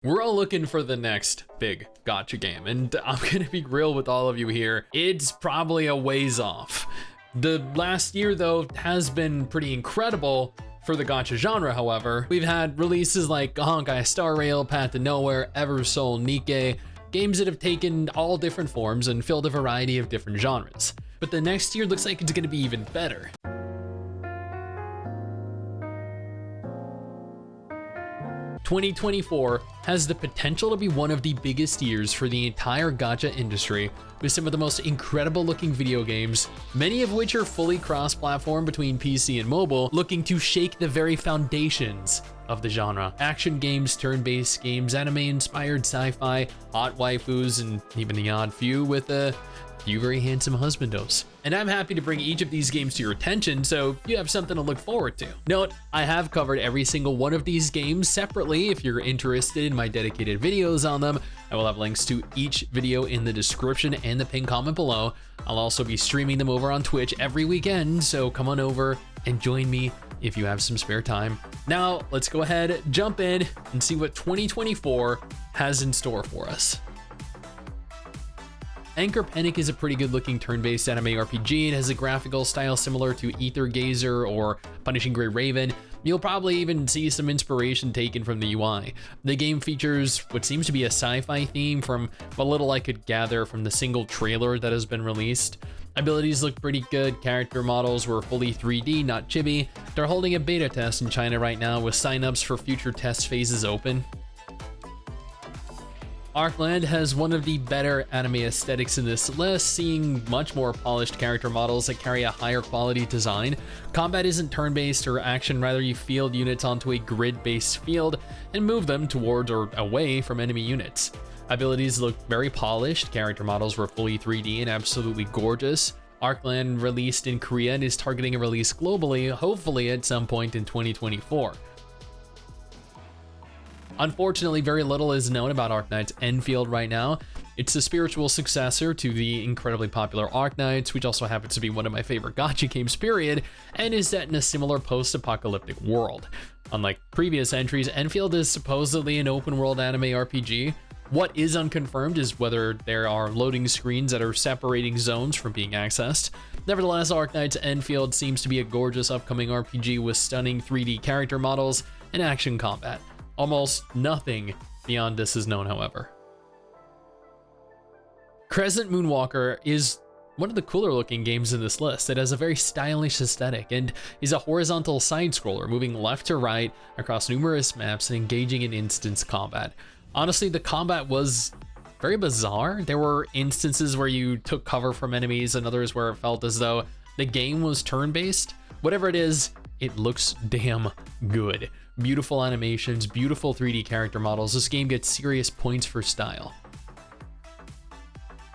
We're all looking for the next big gacha game, and I'm gonna be real with all of you here. It's probably a ways off. The last year, though, has been pretty incredible for the gacha genre, however. We've had releases like Honkai Star Rail, Path to Nowhere, Eversoul, NIKKE, games that have taken all different forms and filled a variety of different genres. But the next year looks like it's gonna be even better. "2024 has the potential to be one of the biggest years for the entire gacha industry, with some of the most incredible looking video games, many of which are fully cross-platform between PC and mobile, looking to shake the very foundations of the genre. Action games, turn-based games, anime-inspired sci-fi, hot waifus, and even the odd few with a few very handsome husbandos. And I'm happy to bring each of these games to your attention so you have something to look forward to. Note, I have covered every single one of these games separately. If you're interested in my dedicated videos on them, I will have links to each video in the description and the pinned comment below. I'll also be streaming them over on Twitch every weekend, so come on over and join me if you have some spare time. Now, let's go ahead, jump in, and see what 2024 has in store for us. Anchor Panic is a pretty good looking turn-based anime RPG. It has a graphical style similar to Ether Gazer or Punishing Gray Raven. You'll probably even see some inspiration taken from the UI. The game features what seems to be a sci-fi theme from what little I could gather from the single trailer that has been released. Abilities look pretty good. Character models were fully 3D, not chibi. They're holding a beta test in China right now with signups for future test phases open. Archeland has one of the better anime aesthetics in this list, seeing much more polished character models that carry a higher quality design. Combat isn't turn-based or action, rather you field units onto a grid-based field and move them towards or away from enemy units. Abilities look very polished, character models were fully 3D and absolutely gorgeous. Archeland released in Korea and is targeting a release globally, hopefully at some point in 2024. Unfortunately, very little is known about Arknights Endfield right now. It's the spiritual successor to the incredibly popular Arknights, which also happens to be one of my favorite gacha games period, and is set in a similar post-apocalyptic world. Unlike previous entries, Endfield is supposedly an open-world anime RPG. What is unconfirmed is whether there are loading screens that are separating zones from being accessed. Nevertheless, Arknights Endfield seems to be a gorgeous upcoming RPG with stunning 3D character models and action combat. Almost nothing beyond this is known, however. Crescent Moonwalker is one of the cooler looking games in this list. It has a very stylish aesthetic and is a horizontal side scroller moving left to right across numerous maps and engaging in instance combat. Honestly, the combat was very bizarre. There were instances where you took cover from enemies and others where it felt as though the game was turn-based. Whatever it is, it looks damn good. Beautiful animations, beautiful 3D character models. This game gets serious points for style.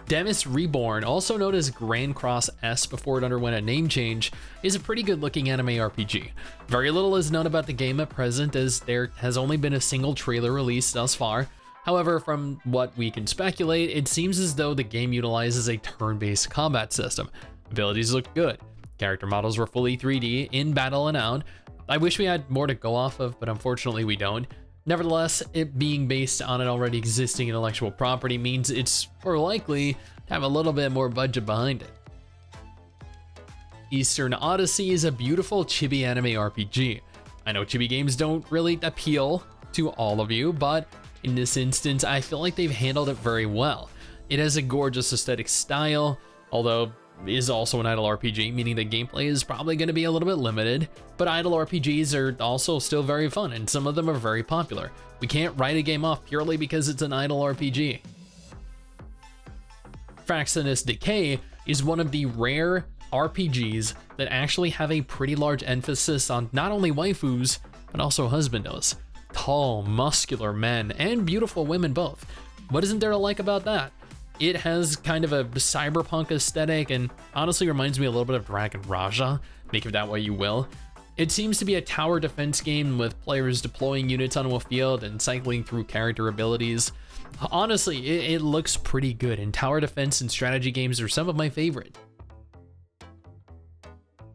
Demis Reborn, also known as Grand Cross S before it underwent a name change, is a pretty good looking anime RPG. Very little is known about the game at present, as there has only been a single trailer released thus far. However, from what we can speculate, it seems as though the game utilizes a turn-based combat system. Abilities look good. Character models were fully 3D, in battle and out. I wish we had more to go off of, but unfortunately we don't. Nevertheless, it being based on an already existing intellectual property means it's more likely to have a little bit more budget behind it. Eastern Odyssey is a beautiful chibi anime RPG. I know chibi games don't really appeal to all of you, but in this instance, I feel like they've handled it very well. It has a gorgeous aesthetic style, although is also an idle RPG, meaning the gameplay is probably going to be a little bit limited, but idle RPGs are also still very fun, and some of them are very popular. We can't write a game off purely because it's an idle RPG. Fraxinus Decay is one of the rare RPGs that actually have a pretty large emphasis on not only waifus, but also husbandos. Tall, muscular men, and beautiful women both. What isn't there to like about that? It has kind of a cyberpunk aesthetic and honestly reminds me a little bit of Dragon Raja, make of that what you will. It seems to be a tower defense game with players deploying units onto a field and cycling through character abilities. Honestly, it looks pretty good, and tower defense and strategy games are some of my favorite.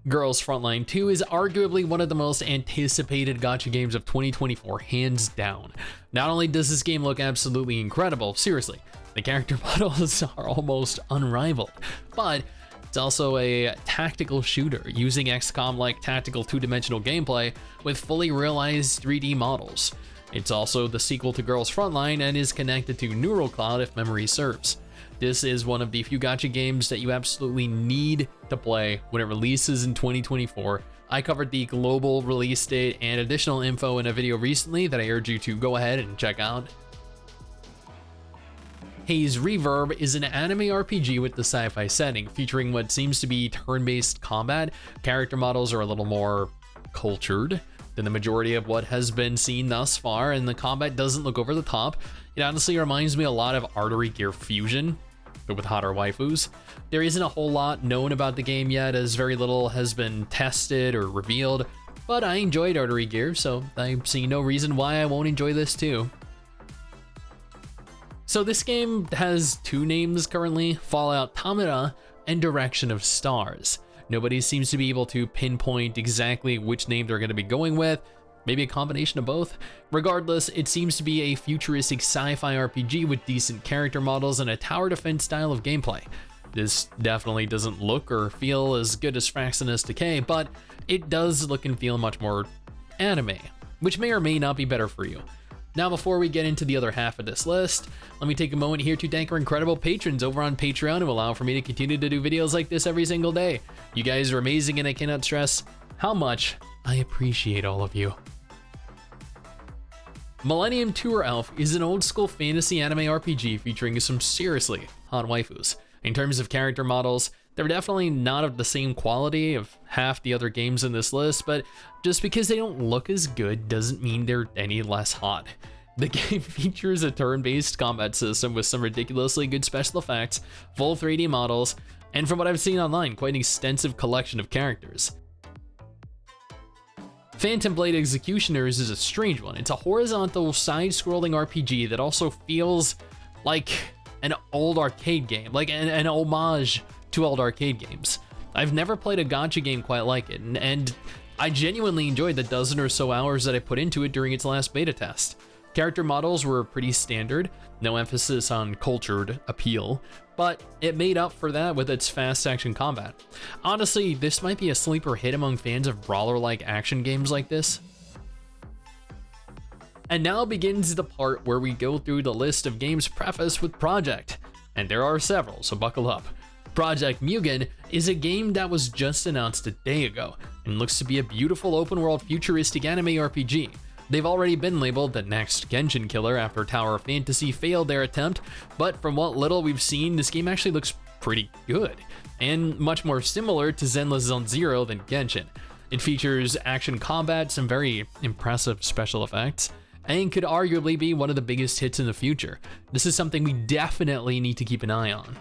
Girls Frontline 2 is arguably one of the most anticipated gacha games of 2024, hands down. Not only does this game look absolutely incredible, seriously, the character models are almost unrivaled, but it's also a tactical shooter using XCOM-like tactical two-dimensional gameplay with fully realized 3D models. It's also the sequel to Girls Frontline and is connected to Neural Cloud if memory serves. This is one of the few gacha games that you absolutely need to play when it releases in 2024. I covered the global release date and additional info in a video recently that I urge you to go ahead and check out. Haze Reverb is an anime RPG with the sci-fi setting, featuring what seems to be turn-based combat. Character models are a little more cultured than the majority of what has been seen thus far, and the combat doesn't look over the top. It honestly reminds me a lot of Artery Gear Fusion, but with hotter waifus. There isn't a whole lot known about the game yet, as very little has been tested or revealed, but I enjoyed Artery Gear, so I see no reason why I won't enjoy this too. So this game has two names currently, Fallout Tamira and Direction of Stars. Nobody seems to be able to pinpoint exactly which name they're going to be going with, maybe a combination of both. Regardless, it seems to be a futuristic sci-fi RPG with decent character models and a tower defense style of gameplay. This definitely doesn't look or feel as good as Fraxinus Decay, but it does look and feel much more anime, which may or may not be better for you. Now, before we get into the other half of this list, let me take a moment here to thank our incredible patrons over on Patreon who allow for me to continue to do videos like this every single day. You guys are amazing, and I cannot stress how much I appreciate all of you. Millennium Tour Elf is an old school fantasy anime RPG featuring some seriously hot waifus. In terms of character models, they're definitely not of the same quality of half the other games in this list, but just because they don't look as good doesn't mean they're any less hot. The game features a turn-based combat system with some ridiculously good special effects, full 3D models, and from what I've seen online, quite an extensive collection of characters. Phantom Blade Executioners is a strange one. It's a horizontal side-scrolling RPG that also feels like an old arcade game, like an homage to old arcade games. I've never played a gacha game quite like it, and I genuinely enjoyed the dozen or so hours that I put into it during its last beta test. Character models were pretty standard, no emphasis on cultured appeal, but it made up for that with its fast action combat. Honestly, this might be a sleeper hit among fans of brawler-like action games like this. And now begins the part where we go through the list of games prefaced with Project, and there are several, so buckle up. Project Mugen is a game that was just announced a day ago, and looks to be a beautiful open-world futuristic anime RPG. They've already been labeled the next Genshin killer after Tower of Fantasy failed their attempt, but from what little we've seen, this game actually looks pretty good, and much more similar to Zenless Zone Zero than Genshin. It features action combat, some very impressive special effects, and could arguably be one of the biggest hits in the future. This is something we definitely need to keep an eye on.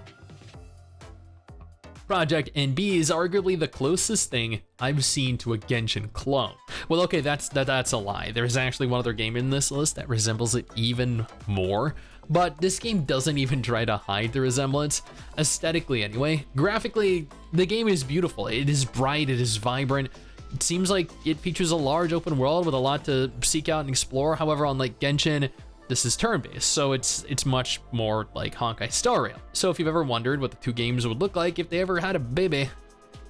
Project NB is arguably the closest thing I've seen to a Genshin clone. Well, okay, that's a lie. There's actually one other game in this list that resembles it even more, but this game doesn't even try to hide the resemblance, aesthetically anyway. Graphically, the game is beautiful. It is bright, it is vibrant. It seems like it features a large open world with a lot to seek out and explore. However, unlike Genshin, this is turn-based, so it's much more like Honkai Star Rail. So if you've ever wondered what the two games would look like if they ever had a baby,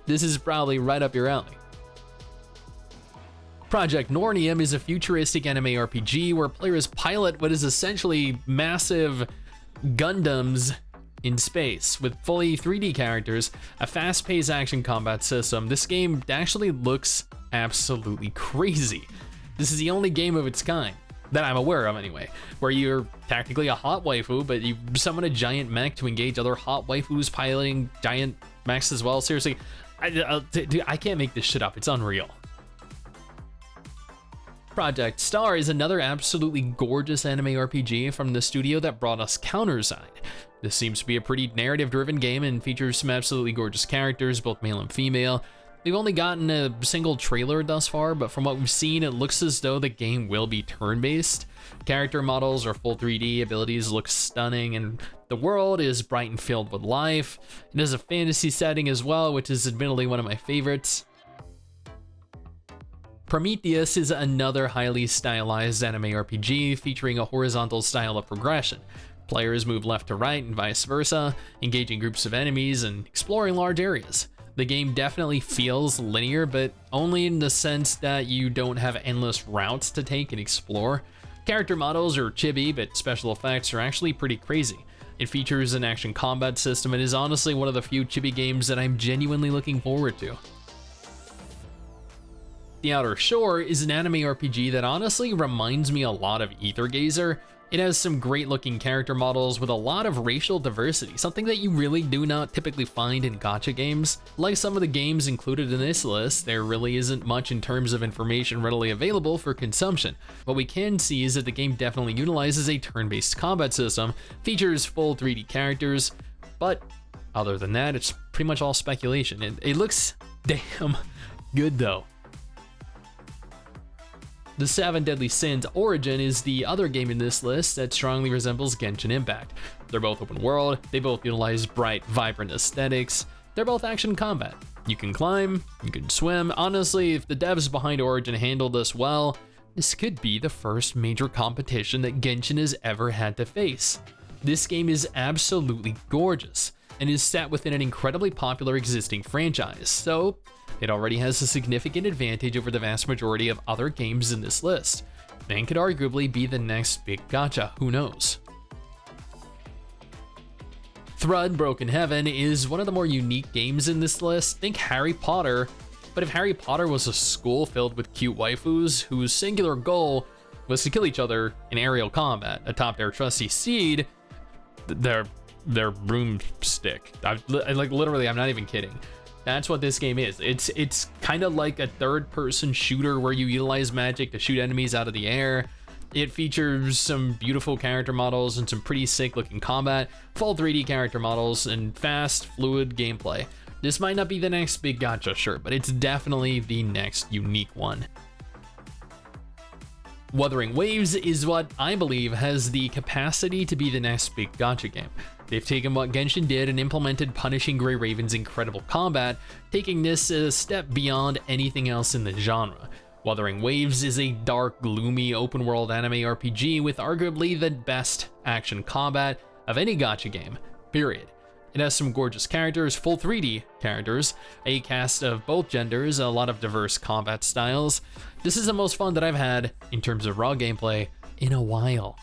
this is probably right up your alley. Project Nornium is a futuristic anime RPG where players pilot what is essentially massive Gundams in space with fully 3D characters, a fast-paced action combat system. This game actually looks absolutely crazy. This is the only game of its kind that I'm aware of anyway, where you're technically a hot waifu, but you summon a giant mech to engage other hot waifus piloting giant mechs as well. Seriously, I can't make this shit up. It's unreal. Project Star is another absolutely gorgeous anime RPG from the studio that brought us Counterside. This seems to be a pretty narrative-driven game and features some absolutely gorgeous characters, both male and female. We've only gotten a single trailer thus far, but from what we've seen, it looks as though the game will be turn-based. Character models are full 3D, abilities look stunning, and the world is bright and filled with life. It has a fantasy setting as well, which is admittedly one of my favorites. Prometheus is another highly stylized anime RPG featuring a horizontal style of progression. Players move left to right and vice versa, engaging groups of enemies and exploring large areas. The game definitely feels linear, but only in the sense that you don't have endless routes to take and explore. Character models are chibi, but special effects are actually pretty crazy. It features an action combat system and is honestly one of the few chibi games that I'm genuinely looking forward to. The Outer Shore is an anime RPG that honestly reminds me a lot of Aethergazer. It has some great looking character models with a lot of racial diversity, something that you really do not typically find in gacha games. Like some of the games included in this list, there really isn't much in terms of information readily available for consumption. What we can see is that the game definitely utilizes a turn-based combat system, features full 3D characters, but other than that, it's pretty much all speculation. It looks damn good though. The 7 Deadly Sins Origin is the other game in this list that strongly resembles Genshin Impact. They're both open world, they both utilize bright, vibrant aesthetics, they're both action combat. You can climb, you can swim. Honestly, if the devs behind Origin handled this well, this could be the first major competition that Genshin has ever had to face. This game is absolutely gorgeous and is set within an incredibly popular existing franchise, so it already has a significant advantage over the vast majority of other games in this list, and could arguably be the next big gacha, who knows. Thrud Broken Heaven is one of the more unique games in this list. Think Harry Potter, but if Harry Potter was a school filled with cute waifus whose singular goal was to kill each other in aerial combat atop their trusty steed, their broomstick. Literally, I'm not even kidding. That's what this game is. It's kind of like a third-person shooter where you utilize magic to shoot enemies out of the air. It features some beautiful character models and some pretty sick-looking combat, full 3D character models, and fast, fluid gameplay. This might not be the next big gacha, sure, but it's definitely the next unique one. Wuthering Waves is what I believe has the capacity to be the next big gacha game. They've taken what Genshin did and implemented Punishing Grey Raven's incredible combat, taking this a step beyond anything else in the genre. Wuthering Waves is a dark, gloomy, open-world anime RPG with arguably the best action combat of any gacha game, period. It has some gorgeous characters, full 3D characters, a cast of both genders, a lot of diverse combat styles. This is the most fun that I've had in terms of raw gameplay in a while.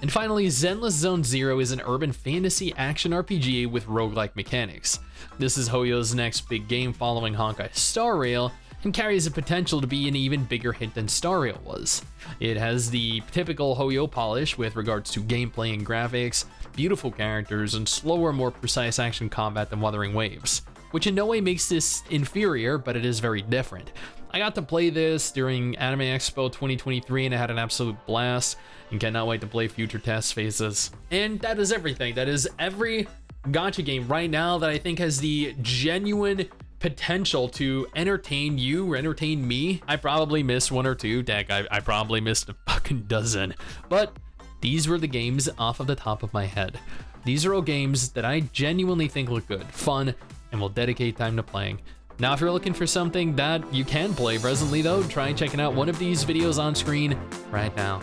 And finally, Zenless Zone Zero is an urban fantasy action RPG with roguelike mechanics. This is Hoyo's next big game following Honkai Star Rail, and carries the potential to be an even bigger hit than Star Rail was. It has the typical Hoyo polish with regards to gameplay and graphics, beautiful characters, and slower, more precise action combat than Wuthering Waves, which in no way makes this inferior, but it is very different. I got to play this during Anime Expo 2023 and I had an absolute blast, and cannot wait to play future test phases. And that is everything. That is every gacha game right now that I think has the genuine potential to entertain you or entertain me. I probably missed one or two. Dang, I probably missed a fucking dozen. But these were the games off of the top of my head. These are all games that I genuinely think look good, fun, and will dedicate time to playing. Now, if you're looking for something that you can play presently though, try checking out one of these videos on screen right now.